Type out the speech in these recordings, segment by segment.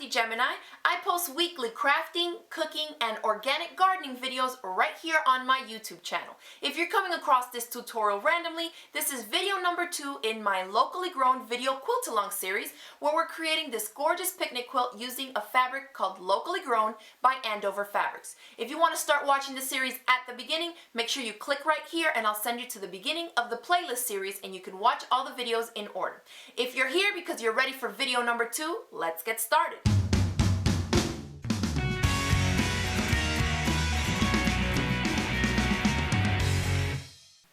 TheCraftyGemini. I post weekly crafting, cooking, and organic gardening videos right here on my YouTube channel. If you're coming across this tutorial randomly, this is video number 2 in my locally grown video quilt along series where we're creating this gorgeous picnic quilt using a fabric called Locally Grown by Andover Fabrics. If you want to start watching the series at the beginning, make sure you click right here and I'll send you to the beginning of the playlist series and you can watch all the videos in order. If you're here because you're ready for video number 2, let's get started.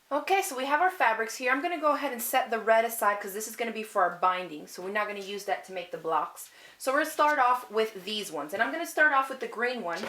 Okay, so we have our fabrics here. I'm going to go ahead and set the red aside because this is going to be for our binding, so we're not going to use that to make the blocks. So we're going to start off with these ones, and I'm going to start off with the green one.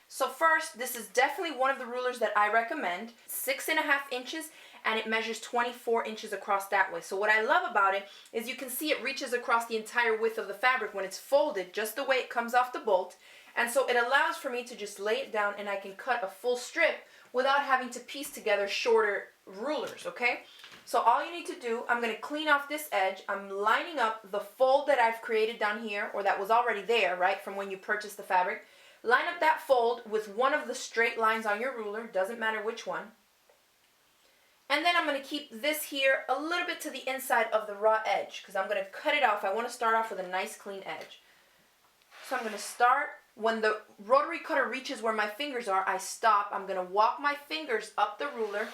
So first, this is definitely one of the rulers that I recommend, 6.5 inches, and it measures 24 inches across that way. So what I love about it is you can see it reaches across the entire width of the fabric when it's folded, just the way it comes off the bolt. And so it allows for me to just lay it down and I can cut a full strip without having to piece together shorter rulers, okay? So all you need to do, I'm going to clean off this edge. I'm lining up the fold that I've created down here, or that was already there, right, from when you purchased the fabric. Line up that fold with one of the straight lines on your ruler, doesn't matter which one. And then I'm going to keep this here a little bit to the inside of the raw edge because I'm going to cut it off. I want to start off with a nice clean edge. So I'm going to start, when the rotary cutter reaches where my fingers are, I stop. I'm going to walk my fingers up the ruler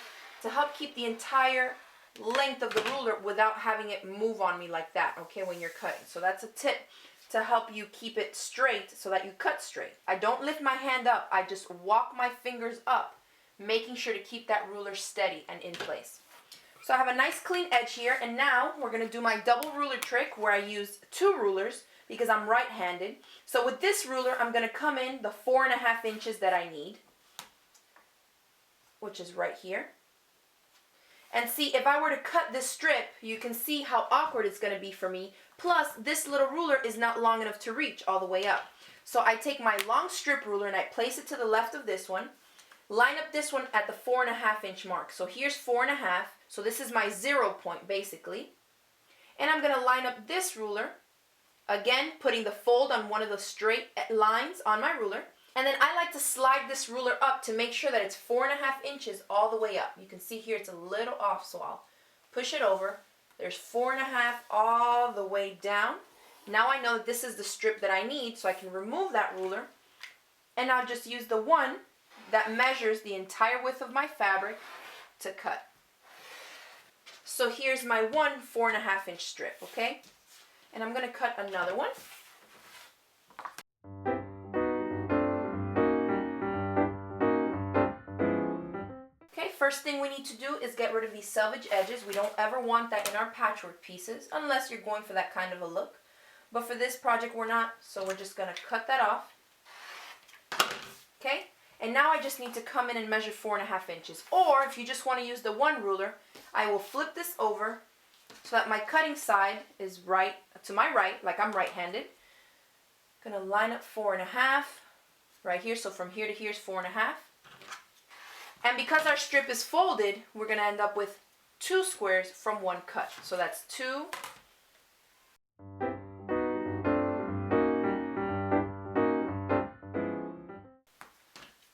to help keep the entire length of the ruler without having it move on me like that, okay, when you're cutting. So that's a tip to help you keep it straight so that you cut straight. I don't lift my hand up, I just walk my fingers up, making sure to keep that ruler steady and in place. So I have a nice clean edge here, and now we're going to do my double ruler trick where I use 2 rulers because I'm right-handed. So with this ruler, I'm going to come in the 4.5 inches that I need, which is right here. And see, if I were to cut this strip, you can see how awkward it's going to be for me. Plus, this little ruler is not long enough to reach all the way up. So I take my long strip ruler and I place it to the left of this one. Line up this one at the 4.5 inch mark. So here's 4.5. So this is my 0 point, basically. And I'm going to line up this ruler, again, putting the fold on one of the straight lines on my ruler. And then I like to slide this ruler up to make sure that it's 4.5 inches all the way up. You can see here it's a little off, so I'll push it over. There's 4.5 all the way down. Now I know that this is the strip that I need, so I can remove that ruler. And I'll just use the one that measures the entire width of my fabric to cut. So here's my one 4.5 inch strip, okay? And I'm going to cut another one. First thing we need to do is get rid of these selvage edges. We don't ever want that in our patchwork pieces unless you're going for that kind of a look. But for this project we're not, so we're just going to cut that off. Okay? And now I just need to come in and measure 4.5 inches. Or if you just want to use the one ruler, I will flip this over so that my cutting side is right to my right, like I'm right-handed. Going to line up 4.5 right here. So from here to here is 4.5. And because our strip is folded, we're going to end up with 2 squares from one cut. So that's 2.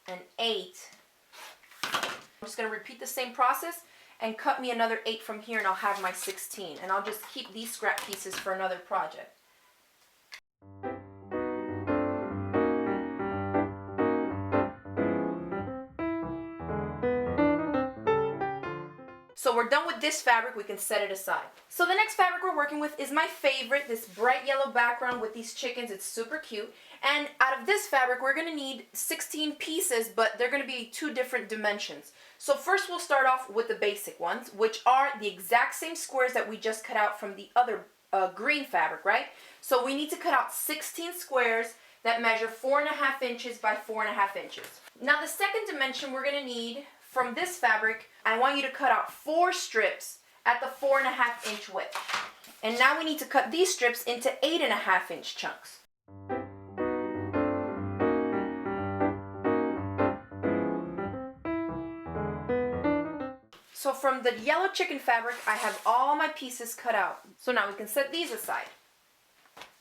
And 8. I'm just going to repeat the same process and cut me another 8 from here and I'll have my 16. And I'll just keep these scrap pieces for another project. So we're done with this fabric, we can set it aside. So the next fabric we're working with is my favorite, this bright yellow background with these chickens. It's super cute. And out of this fabric, we're going to need 16 pieces, but they're going to be 2 different dimensions. So first we'll start off with the basic ones, which are the exact same squares that we just cut out from the other green fabric, right? So we need to cut out 16 squares that measure 4.5 inches by 4.5 inches. Now the second dimension we're going to need from this fabric, I want you to cut out 4 strips at the 4.5 inch width. And now we need to cut these strips into 8.5 inch chunks. So from the yellow chicken fabric, I have all my pieces cut out. So now we can set these aside.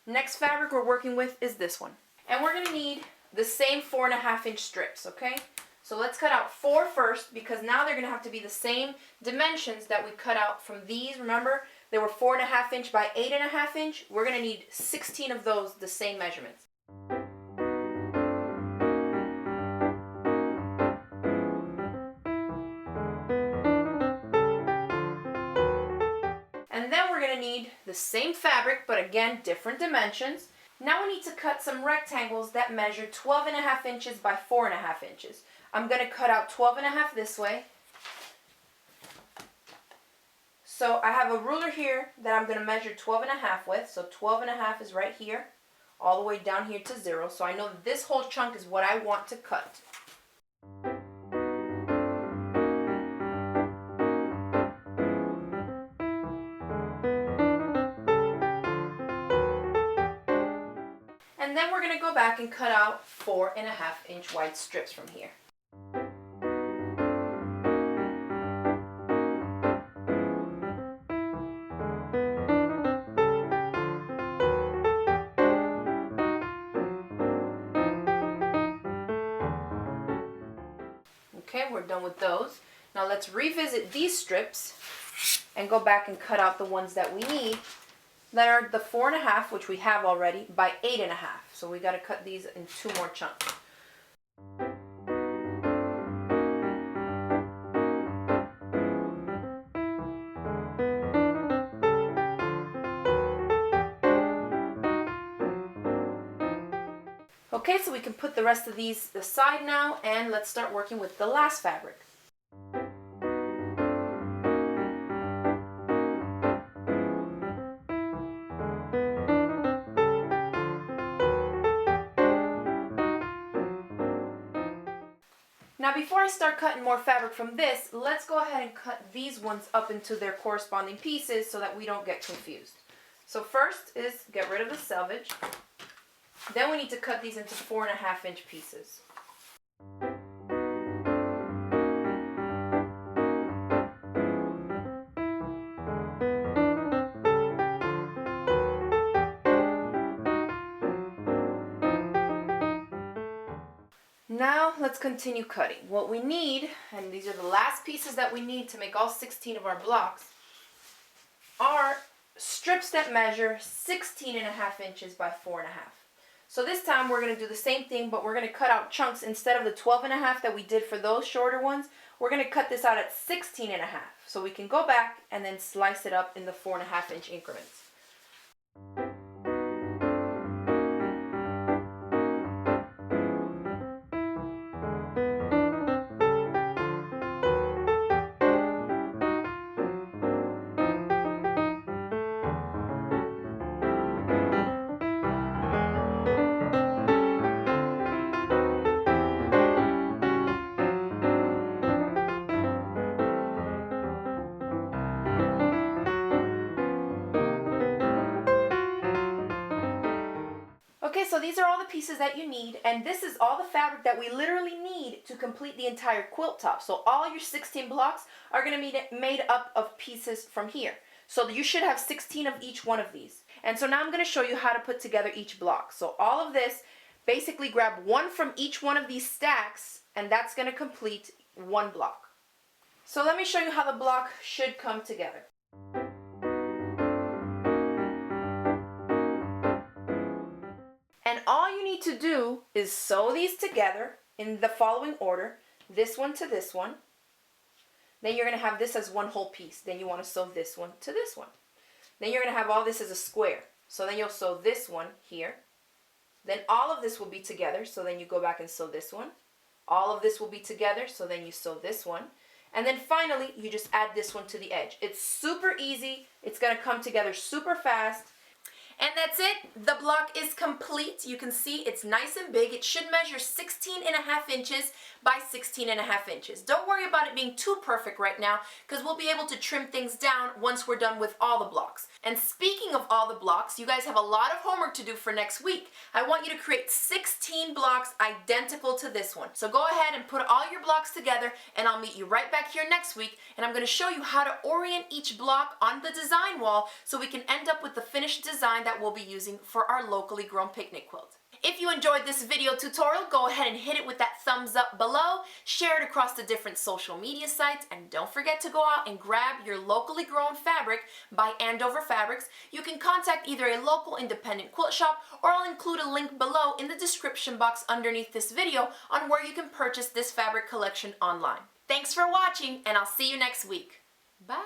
Next fabric we're working with is this one. And we're going to need the same 4.5-inch strips, okay? So let's cut out 4 first, because now they're going to have to be the same dimensions that we cut out from these. Remember, they were 4.5-inch by 8.5-inch. We're going to need 16 of those, the same measurements. And then we're going to need the same fabric, but again, different dimensions. Now we need to cut some rectangles that measure 12.5 inches by 4.5 inches. I'm going to cut out 12.5 this way. So I have a ruler here that I'm going to measure 12.5 with. So 12.5 is right here, all the way down here to 0. So I know that this whole chunk is what I want to cut. And then we're going to go back and cut out 4.5-inch wide strips from here. Okay, we're done with those. Now let's revisit these strips and go back and cut out the ones that we need that are the 4.5, which we have already, by 8.5. So we got to cut these in 2 more chunks. Okay, so we can put the rest of these aside now, and let's start working with the last fabric. Now before I start cutting more fabric from this, let's go ahead and cut these ones up into their corresponding pieces so that we don't get confused. So first is get rid of the selvage. Then we need to cut these into 4.5-inch pieces. Now let's continue cutting. What we need, and these are the last pieces that we need to make all 16 of our blocks, are strips that measure 16.5 inches by 4.5. So this time we're going to do the same thing, but we're going to cut out chunks. Instead of the 12.5 that we did for those shorter ones, we're going to cut this out at 16.5. So we can go back and then slice it up in the 4.5-inch increments. Okay, so these are all the pieces that you need, and this is all the fabric that we literally need to complete the entire quilt top. So all your 16 blocks are going to be made up of pieces from here. So you should have 16 of each one of these. And so now I'm going to show you how to put together each block. So all of this, basically grab one from each one of these stacks, and that's going to complete one block. So let me show you how the block should come together. And all you need to do is sew these together in the following order. This one to this one. Then you're going to have this as one whole piece. Then you want to sew this one to this one. Then you're going to have all this as a square. So then you'll sew this one here. Then all of this will be together. So then you go back and sew this one. All of this will be together. So then you sew this one. And then finally, you just add this one to the edge. It's super easy. It's going to come together super fast. And that's it. The block is complete. You can see it's nice and big. It should measure 16.5 inches by 16.5 inches. Don't worry about it being too perfect right now because we'll be able to trim things down once we're done with all the blocks. And speaking of all the blocks, you guys have a lot of homework to do for next week. I want you to create 16 blocks identical to this one. So go ahead and put all your blocks together and I'll meet you right back here next week and I'm going to show you how to orient each block on the design wall so we can end up with the finished design that we'll be using for our locally grown picnic quilt. If you enjoyed this video tutorial, go ahead and hit it with that thumbs up below, share it across the different social media sites, and don't forget to go out and grab your locally grown fabric by Andover Fabrics. You can contact either a local independent quilt shop or I'll include a link below in the description box underneath this video on where you can purchase this fabric collection online. Thanks for watching and I'll see you next week. Bye!